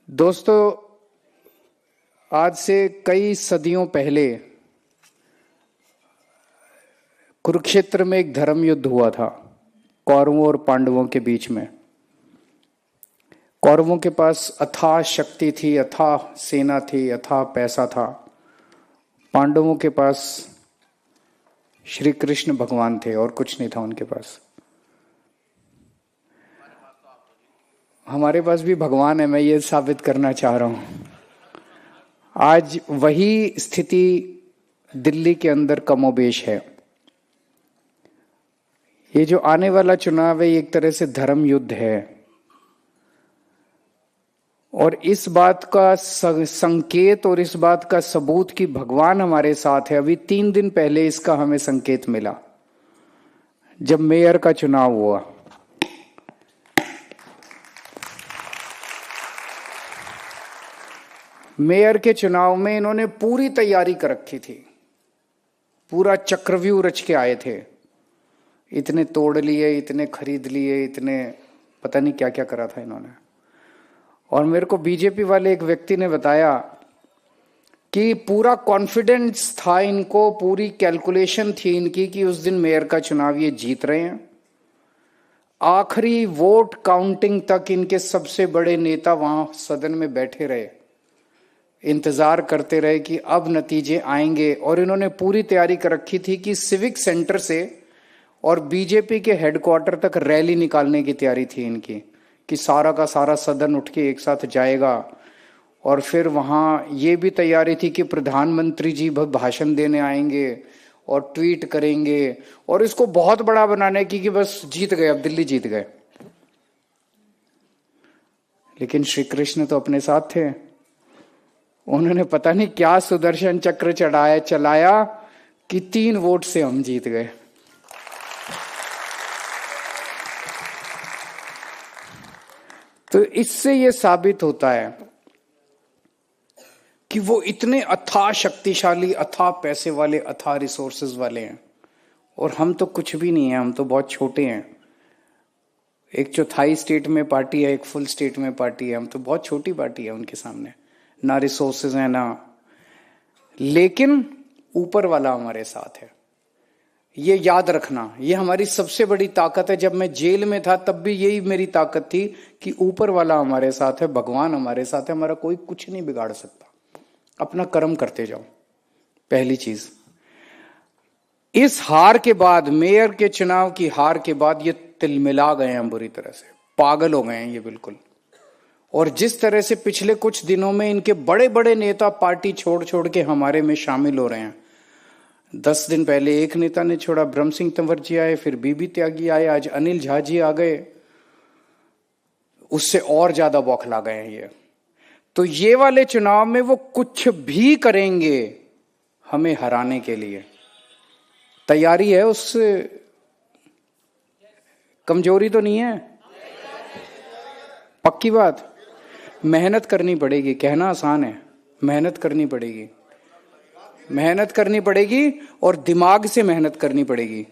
दोस्तों, आज से कई सदियों पहले कुरुक्षेत्र में एक धर्म युद्ध हुआ था कौरवों और पांडवों के बीच में। कौरवों के पास अथाह शक्ति थी, अथाह सेना थी, अथाह पैसा था। पांडवों के पास श्री कृष्ण भगवान थे और कुछ नहीं था उनके पास। हमारे पास भी भगवान है, मैं ये साबित करना चाह रहा हूं। आज वही स्थिति दिल्ली के अंदर कमोबेश है। ये जो आने वाला चुनाव है एक तरह से धर्म युद्ध है, और इस बात का संकेत और इस बात का सबूत कि भगवान हमारे साथ है, अभी 3 दिन पहले इसका हमें संकेत मिला जब मेयर का चुनाव हुआ। मेयर के चुनाव में इन्होंने पूरी तैयारी कर रखी थी, पूरा चक्रव्यूह रच के आए थे। इतने तोड़ लिए, इतने खरीद लिए, इतने पता नहीं क्या क्या करा था इन्होंने। और मेरे को बीजेपी वाले एक व्यक्ति ने बताया कि पूरा कॉन्फिडेंस था इनको, पूरी कैलकुलेशन थी इनकी कि उस दिन मेयर का चुनाव ये जीत रहे हैं। आखिरी वोट काउंटिंग तक इनके सबसे बड़े नेता वहां सदन में बैठे रहे, इंतजार करते रहे कि अब नतीजे आएंगे। और इन्होंने पूरी तैयारी कर रखी थी कि सिविक सेंटर से और बीजेपी के हेडक्वार्टर तक रैली निकालने की तैयारी थी इनकी, कि सारा का सारा सदन उठ के एक साथ जाएगा। और फिर वहां ये भी तैयारी थी कि प्रधानमंत्री जी भाषण देने आएंगे और ट्वीट करेंगे, और इसको बहुत बड़ा बनाने की कि बस जीत गए, अब दिल्ली जीत गए। लेकिन श्री कृष्ण तो अपने साथ थे। उन्होंने पता नहीं क्या सुदर्शन चक्र चलाया कि 3 वोट से हम जीत गए। तो इससे यह साबित होता है कि वो इतने अथाह शक्तिशाली, अथाह पैसे वाले, अथाह रिसोर्सेज वाले हैं, और हम तो कुछ भी नहीं है, हम तो बहुत छोटे हैं। 1/4 स्टेट में पार्टी है, 1 फुल स्टेट में पार्टी है, हम तो बहुत छोटी पार्टी है उनके सामने। ना रिसोर्सेज है ना, लेकिन ऊपर वाला हमारे साथ है। ये याद रखना, ये हमारी सबसे बड़ी ताकत है। जब मैं जेल में था तब भी यही मेरी ताकत थी कि ऊपर वाला हमारे साथ है, भगवान हमारे साथ है, हमारा कोई कुछ नहीं बिगाड़ सकता। अपना कर्म करते जाओ, पहली चीज। इस हार के बाद, मेयर के चुनाव की हार के बाद, ये तिलमिला गए हैं, बुरी तरह से पागल हो गए हैं ये बिल्कुल। और जिस तरह से पिछले कुछ दिनों में इनके बड़े बड़े नेता पार्टी छोड़ छोड़ के हमारे में शामिल हो रहे हैं। 10 दिन पहले एक नेता ने छोड़ा, ब्रह्म सिंह तंवर जी आए, फिर बीबी त्यागी आए, आज अनिल झा जी आ गए, उससे और ज्यादा बौखला गए हैं ये। तो ये वाले चुनाव में वो कुछ भी करेंगे हमें हराने के लिए। तैयारी है, उससे कमजोरी तो नहीं है, पक्की बात। मेहनत करनी पड़ेगी, कहना आसान है, मेहनत करनी पड़ेगी, मेहनत करनी पड़ेगी, और दिमाग से मेहनत करनी पड़ेगी।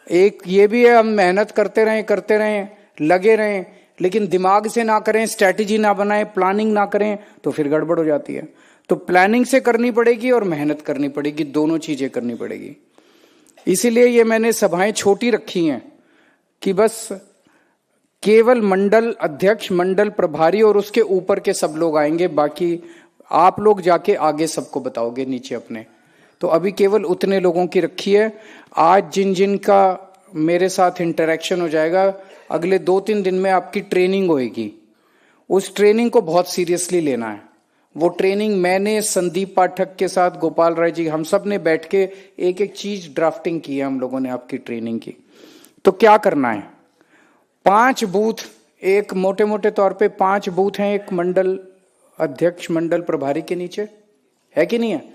एक ये भी है, हम मेहनत करते रहें, लगे रहें, लेकिन दिमाग से ना करें, स्ट्रैटेजी ना बनाएं, प्लानिंग ना करें, तो फिर गड़बड़ हो जाती है। तो प्लानिंग से करनी पड़ेगी और मेहनत करनी पड़ेगी, दोनों चीजें करनी पड़ेगी। इसीलिए ये मैंने सभाएं छोटी रखी हैं कि बस केवल मंडल अध्यक्ष, मंडल प्रभारी और उसके ऊपर के सब लोग आएंगे, बाकी आप लोग जाके आगे सबको बताओगे नीचे अपने। तो अभी केवल उतने लोगों की रखी है। आज जिन जिन का मेरे साथ इंटरेक्शन हो जाएगा, अगले 2-3 दिन में आपकी ट्रेनिंग होएगी। उस ट्रेनिंग को बहुत सीरियसली लेना है। वो ट्रेनिंग मैंने संदीप पाठक के साथ, गोपाल राय जी, हम सब ने बैठ के एक एक चीज ड्राफ्टिंग की है हम लोगों ने आपकी ट्रेनिंग की। तो क्या करना है, 5 बूथ, एक मोटे मोटे तौर पे 5 बूथ हैं एक मंडल अध्यक्ष, मंडल प्रभारी के नीचे, है कि नहीं है?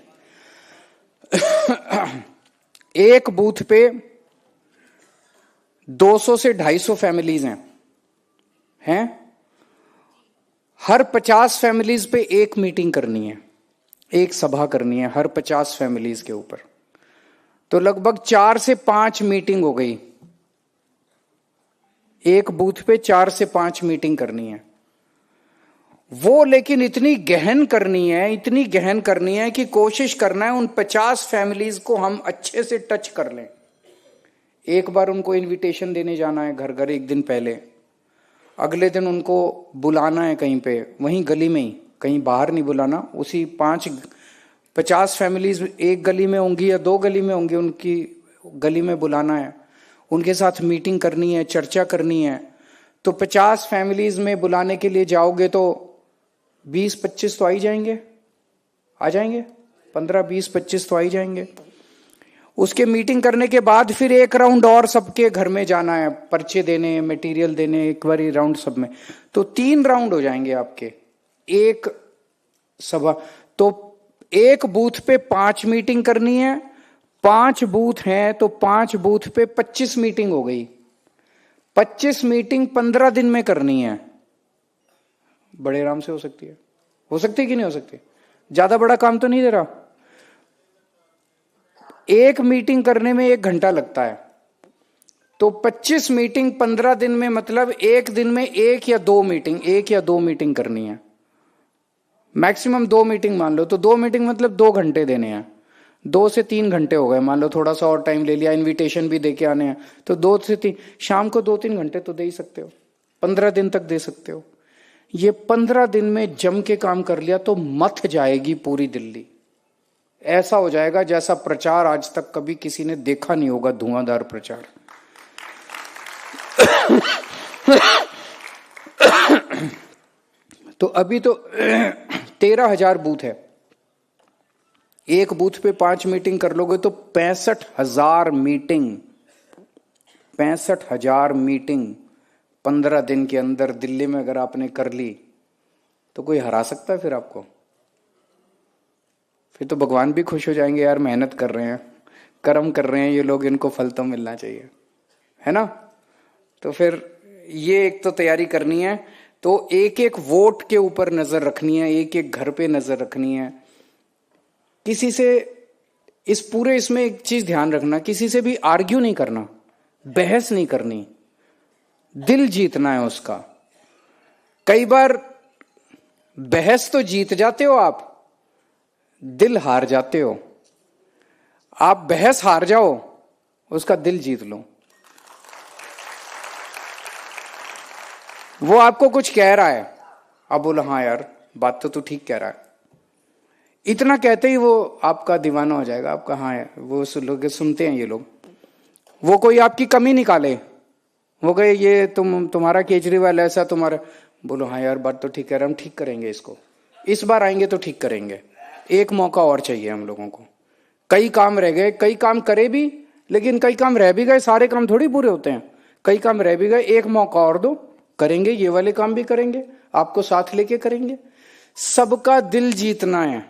एक बूथ पे 200 से 250 फैमिलीज हैं। हर 50 फैमिलीज पे एक मीटिंग करनी है, एक सभा करनी है हर 50 फैमिलीज के ऊपर। तो लगभग 4 से 5 मीटिंग हो गई, एक बूथ पे 4 से 5 मीटिंग करनी है। वो लेकिन इतनी गहन करनी है, इतनी गहन करनी है कि कोशिश करना है उन 50 फैमिलीज को हम अच्छे से टच कर लें। एक बार उनको इनविटेशन देने जाना है घर घर एक दिन पहले, अगले दिन उनको बुलाना है कहीं पे, वहीं गली में ही, कहीं बाहर नहीं बुलाना, उसी 50 फैमिलीज एक गली में होंगी या 2 गली में होंगी, उनकी गली में बुलाना है, उनके साथ मीटिंग करनी है, चर्चा करनी है। तो 50 फैमिलीज में बुलाने के लिए जाओगे तो 20-25 तो आ ही जाएंगे, आ जाएंगे, 15-20-25 तो आ ही जाएंगे। उसके मीटिंग करने के बाद फिर एक राउंड और सबके घर में जाना है, पर्चे देने, मटेरियल देने, एक बार राउंड सब में, तो 3 राउंड हो जाएंगे आपके एक सभा। तो एक बूथ पे 5 मीटिंग करनी है, 5 बूथ हैं तो 5 बूथ पे 25 मीटिंग हो गई। 25 मीटिंग 15 दिन में करनी है, बड़े आराम से हो सकती है। हो सकती है कि नहीं हो सकती? ज्यादा बड़ा काम तो नहीं दे रहा। एक मीटिंग करने में 1 घंटा लगता है, तो 25 मीटिंग 15 दिन में, मतलब एक दिन में 1 या 2 मीटिंग करनी है, मैक्सिमम 2 मीटिंग मान लो। तो 2 मीटिंग मतलब 2 घंटे देने हैं, 2 से 3 घंटे हो गए, मान लो थोड़ा सा और टाइम ले लिया, इनविटेशन भी देके आने हैं, तो 2 से 3, शाम को 2-3 घंटे तो दे ही सकते हो, 15 दिन तक दे सकते हो। ये 15 दिन में जम के काम कर लिया तो मथ जाएगी पूरी दिल्ली। ऐसा हो जाएगा जैसा प्रचार आज तक कभी किसी ने देखा नहीं होगा, धुआंधार प्रचार। तो अभी तो 13,000 बूथ है, एक बूथ पे 5 मीटिंग कर लोगे तो 65,000 मीटिंग, 65,000 मीटिंग 15 दिन के अंदर दिल्ली में अगर आपने कर ली तो कोई हरा सकता है फिर आपको? फिर तो भगवान भी खुश हो जाएंगे, यार मेहनत कर रहे हैं, कर्म कर रहे हैं ये लोग, इनको फल तो मिलना चाहिए, है ना। तो फिर ये एक तो तैयारी करनी है, तो एक एक वोट के ऊपर नजर रखनी है, एक एक घर पे नजर रखनी है। किसी से इसमें एक चीज ध्यान रखना, किसी से भी आर्ग्यू नहीं करना, बहस नहीं करनी, दिल जीतना है उसका। कई बार बहस तो जीत जाते हो आप, दिल हार जाते हो। आप बहस हार जाओ, उसका दिल जीत लो। वो आपको कुछ कह रहा है, आप बोलो हाँ यार बात तो तू ठीक कह रहा है, इतना कहते ही वो आपका दीवाना हो जाएगा, आपका हाँ यार, वो लोग सुनते हैं ये लोग। वो कोई आपकी कमी निकाले, वो कहे ये तुम्हारा केजरीवाल ऐसा, तुम्हारा, बोलो हाँ यार बात तो ठीक कह रहा है, हम ठीक करेंगे इसको, इस बार आएंगे तो ठीक करेंगे, एक मौका और चाहिए हम लोगों को। कई काम रह गए, कई काम करे भी, लेकिन कई काम रह भी गए, सारे काम थोड़ी पूरे होते हैं, कई काम रह भी गए, एक मौका और दो, करेंगे, ये वाले काम भी करेंगे, आपको साथ लेके करेंगे। सबका दिल जीतना है,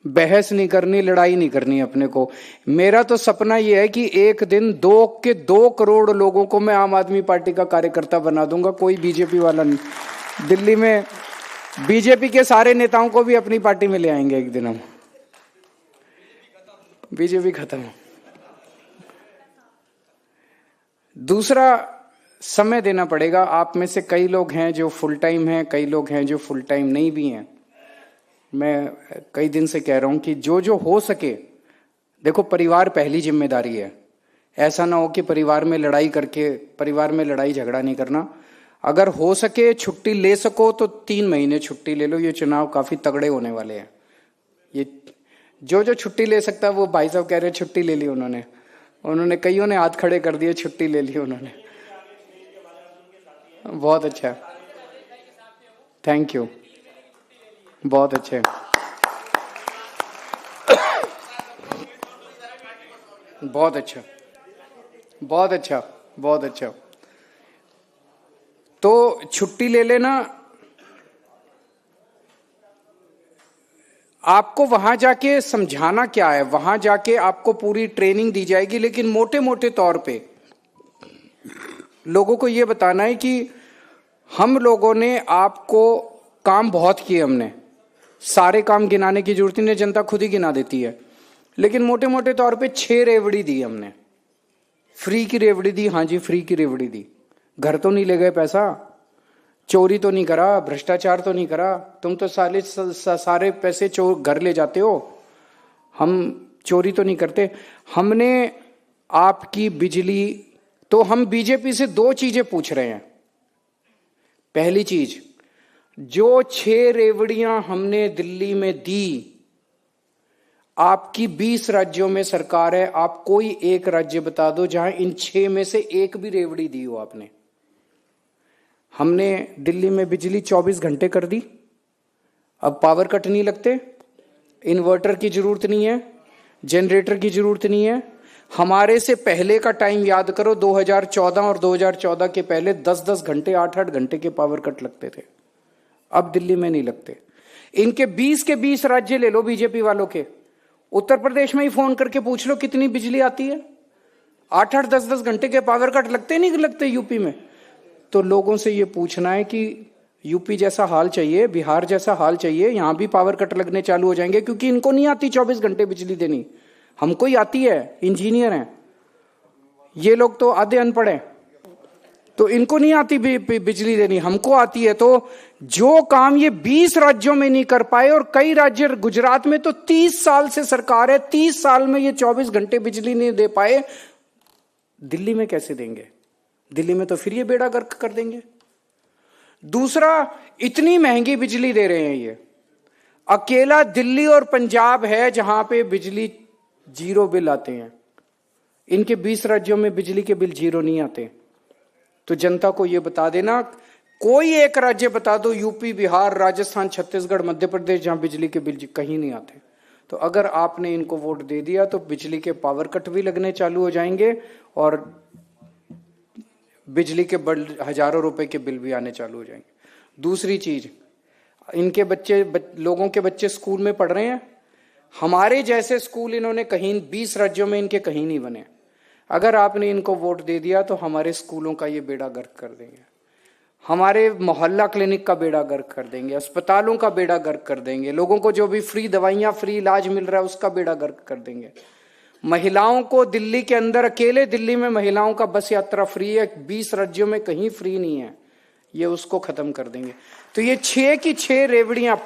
बहस नहीं करनी, लड़ाई नहीं करनी अपने को। मेरा तो सपना यह है कि एक दिन 2 करोड़ लोगों को मैं आम आदमी पार्टी का कार्यकर्ता बना दूंगा, कोई बीजेपी वाला नहीं। दिल्ली में बीजेपी के सारे नेताओं को भी अपनी पार्टी में ले आएंगे एक दिन हम, बीजेपी खत्म। दूसरा, समय देना पड़ेगा। आप में से कई लोग हैं जो फुल टाइम हैं, कई लोग हैं जो फुल टाइम नहीं भी हैं। मैं कई दिन से कह रहा हूं कि जो जो हो सके, देखो परिवार पहली जिम्मेदारी है। ऐसा ना हो कि परिवार में लड़ाई करके, परिवार में लड़ाई झगड़ा नहीं करना। अगर हो सके छुट्टी ले सको तो 3 महीने छुट्टी ले लो, ये चुनाव काफी तगड़े होने वाले हैं। ये जो जो छुट्टी ले सकता है, वो भाई साहब कह रहे हैं छुट्टी ले ली उन्होंने कईयों ने हाथ खड़े कर दिए, छुट्टी ले ली उन्होंने। बहुत अच्छा, थैंक यू, बहुत अच्छे। बहुत अच्छा, बहुत अच्छा, बहुत अच्छा। तो छुट्टी ले लेना। आपको वहां जाके समझाना क्या है, वहां जाके आपको पूरी ट्रेनिंग दी जाएगी, लेकिन मोटे मोटे तौर पे लोगों को यह बताना है कि हम लोगों ने आपको काम बहुत किए, हमने सारे काम गिनाने की जरूरत नहीं, जनता खुद ही गिना देती है। लेकिन मोटे मोटे तौर पे 6 रेवड़ी दी हमने, फ्री की रेवड़ी दी। हाँ जी, फ्री की रेवड़ी दी। घर तो नहीं ले गए पैसा, चोरी तो नहीं करा, भ्रष्टाचार तो नहीं करा, तुम तो सारे पैसे चोर घर ले जाते हो, हम चोरी तो नहीं करते। हमने आपकी बिजली, तो हम बीजेपी से दो चीजें पूछ रहे हैं। पहली चीज, जो 6 रेवड़ियां हमने दिल्ली में दी, आपकी 20 राज्यों में सरकार है, आप कोई एक राज्य बता दो जहां इन 6 में से एक भी रेवड़ी दी हो आपने। हमने दिल्ली में बिजली 24 घंटे कर दी, अब पावर कट नहीं लगते, इन्वर्टर की जरूरत नहीं है, जनरेटर की जरूरत नहीं है। हमारे से पहले का टाइम याद करो, 2014 और 2014 के पहले 10-10 घंटे 8-8 घंटे के पावर कट लगते थे, अब दिल्ली में नहीं लगते। इनके 20 के 20 राज्य ले लो बीजेपी वालों के, उत्तर प्रदेश में ही फोन करके पूछ लो कितनी बिजली आती है, 8-8 10-10 घंटे के पावर कट लगते नहीं लगते यूपी में। तो लोगों से ये पूछना है कि यूपी जैसा हाल चाहिए, बिहार जैसा हाल चाहिए, यहां भी पावर कट लगने चालू हो जाएंगे, क्योंकि इनको नहीं आती 24 घंटे बिजली देनी, हमको ही आती है, इंजीनियर हैं ये लोग, तो आधे अनपढ़ हैं, तो इनको नहीं आती बिजली देनी, हमको आती है। तो जो काम ये 20 राज्यों में नहीं कर पाए, और कई राज्य, गुजरात में तो 30 साल से सरकार है, 30 साल में ये 24 घंटे बिजली नहीं दे पाए, दिल्ली में कैसे देंगे? दिल्ली में तो फिर ये बेड़ा गर्क कर देंगे। दूसरा, इतनी महंगी बिजली दे रहे हैं ये, अकेला दिल्ली और पंजाब है जहां पे बिजली 0 बिल आते हैं, इनके 20 राज्यों में बिजली के बिल 0 नहीं आते। तो जनता को यह बता देना, कोई एक राज्य बता दो, यूपी, बिहार, राजस्थान, छत्तीसगढ़, मध्य प्रदेश, जहां बिजली के बिल कहीं नहीं आते। तो अगर आपने इनको वोट दे दिया तो बिजली के पावर कट भी लगने चालू हो जाएंगे, और बिजली के हजारों रुपए के बिल भी आने चालू हो जाएंगे। दूसरी चीज, इनके लोगों के बच्चे स्कूल में पढ़ रहे हैं, हमारे जैसे स्कूल इन्होंने कहीं 20 राज्यों में इनके कहीं नहीं बने। अगर आपने इनको वोट दे दिया तो हमारे स्कूलों का ये बेड़ा गर्क कर देंगे, हमारे मोहल्ला क्लिनिक का बेड़ा गर्क कर देंगे, अस्पतालों का बेड़ा गर्क कर देंगे, लोगों को जो भी फ्री दवाइयां, फ्री इलाज मिल रहा है उसका बेड़ा गर्क कर देंगे। महिलाओं को दिल्ली के अंदर, अकेले दिल्ली में महिलाओं का बस यात्रा फ्री है, 20 राज्यों में कहीं फ्री नहीं है, ये उसको खत्म कर देंगे। तो ये 6 की 6 रेवड़ियां,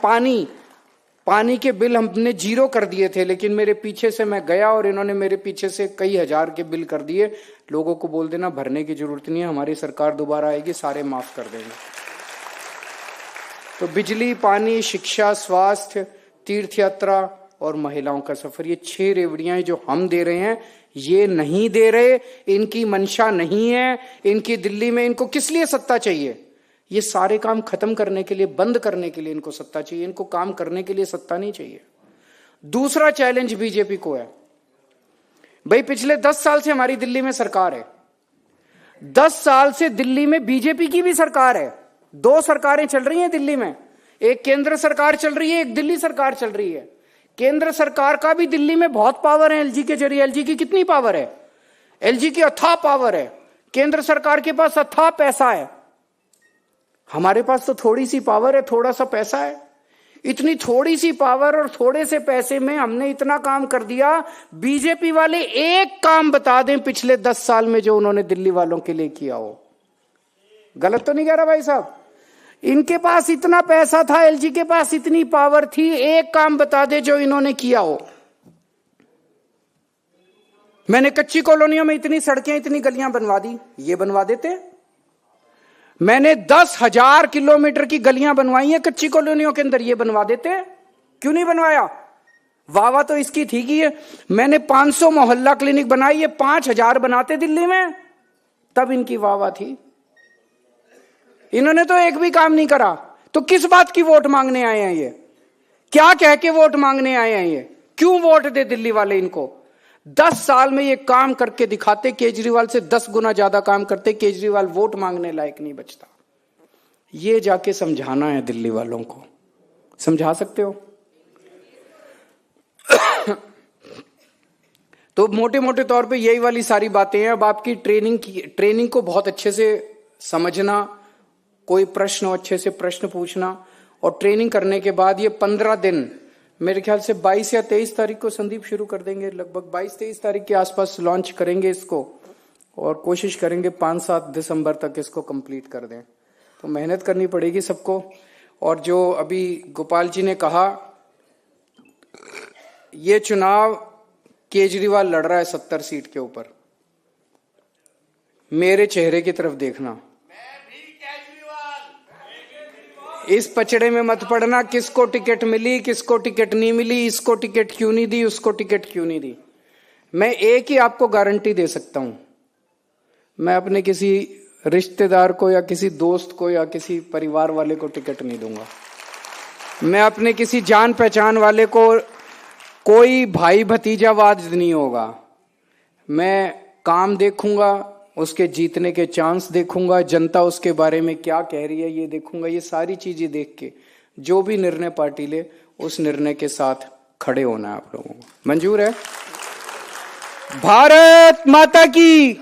पानी के बिल हमने 0 कर दिए थे, लेकिन मेरे पीछे से मैं गया और इन्होंने मेरे पीछे से कई हजार के बिल कर दिए। लोगों को बोल देना भरने की जरूरत नहीं है, हमारी सरकार दोबारा आएगी, सारे माफ कर देंगे। तो बिजली, पानी, शिक्षा, स्वास्थ्य, तीर्थ यात्रा और महिलाओं का सफर, ये 6 रेवड़ियां जो हम दे रहे हैं, ये नहीं दे रहे, इनकी मंशा नहीं है, इनकी दिल्ली में इनको किस लिए सत्ता चाहिए? ये सारे काम खत्म करने के लिए, बंद करने के लिए इनको सत्ता चाहिए, इनको काम करने के लिए सत्ता नहीं चाहिए। दूसरा चैलेंज बीजेपी को है, भाई पिछले 10 साल से हमारी दिल्ली में सरकार है, 10 साल से दिल्ली में बीजेपी की भी सरकार है, 2 सरकारें चल रही हैं दिल्ली में, एक केंद्र सरकार चल रही है, एक दिल्ली सरकार चल रही है। केंद्र सरकार का भी दिल्ली में बहुत पावर है, एलजी के जरिए। एलजी की कितनी पावर है? एलजी की अथाह पावर है, केंद्र सरकार के पास अथाह पैसा है, हमारे पास तो थोड़ी सी पावर है, थोड़ा सा पैसा है। इतनी थोड़ी सी पावर और थोड़े से पैसे में हमने इतना काम कर दिया। बीजेपी वाले एक काम बता दें पिछले 10 साल में जो उन्होंने दिल्ली वालों के लिए किया हो। गलत तो नहीं कह रहा भाई साहब? इनके पास इतना पैसा था, एलजी के पास इतनी पावर थी, एक काम बता दे जो इन्होंने किया हो। मैंने कच्ची कॉलोनियों में इतनी सड़कें, इतनी गलियां बनवा दी, ये बनवा देते। मैंने 10,000 किलोमीटर की गलियां बनवाई हैं कच्ची कॉलोनियों के अंदर, ये बनवा देते। क्यों नहीं बनवाया? वावा तो इसकी थी कि ये मैंने 500 मोहल्ला क्लिनिक बनाई, ये 5,000 बनाते दिल्ली में, तब इनकी वावा थी। इन्होंने तो एक भी काम नहीं करा। तो किस बात की वोट मांगने आए हैं ये? क्या कह के वोट मांगने आए हैं ये? क्यों वोट दे दिल्ली वाले इनको? 10 साल में ये काम करके दिखाते, केजरीवाल से 10 गुना ज्यादा काम करते। केजरीवाल वोट मांगने लायक नहीं बचता। ये जाके समझाना है दिल्ली वालों को। समझा सकते हो? तो मोटे मोटे तौर पे यही वाली सारी बातें हैं। अब आपकी ट्रेनिंग को बहुत अच्छे से समझना, कोई प्रश्न हो अच्छे से प्रश्न पूछना, और ट्रेनिंग करने के बाद ये 15 दिन, मेरे ख्याल से 22 या 23 तारीख को संदीप शुरू कर देंगे, लगभग 22-23 तारीख के आसपास लॉन्च करेंगे इसको, और कोशिश करेंगे 5-7 दिसंबर तक इसको कंप्लीट कर दें। तो मेहनत करनी पड़ेगी सबको। और जो अभी गोपाल जी ने कहा, ये चुनाव केजरीवाल लड़ रहा है 70 सीट के ऊपर, मेरे चेहरे की तरफ देखना, इस पचड़े में मत पड़ना किसको टिकट मिली किसको टिकट नहीं मिली, इसको टिकट क्यों नहीं दी उसको टिकट क्यों नहीं दी। मैं एक ही आपको गारंटी दे सकता हूं, मैं अपने किसी रिश्तेदार को या किसी दोस्त को या किसी परिवार वाले को टिकट नहीं दूंगा। मैं अपने किसी जान पहचान वाले को, कोई भाई भतीजावाद नहीं होगा। मैं काम देखूंगा, उसके जीतने के चांस देखूंगा, जनता उसके बारे में क्या कह रही है ये देखूंगा। ये सारी चीजें देख के जो भी निर्णय पार्टी ले उस निर्णय के साथ खड़े होना है आप लोगों को। मंजूर है? भारत माता की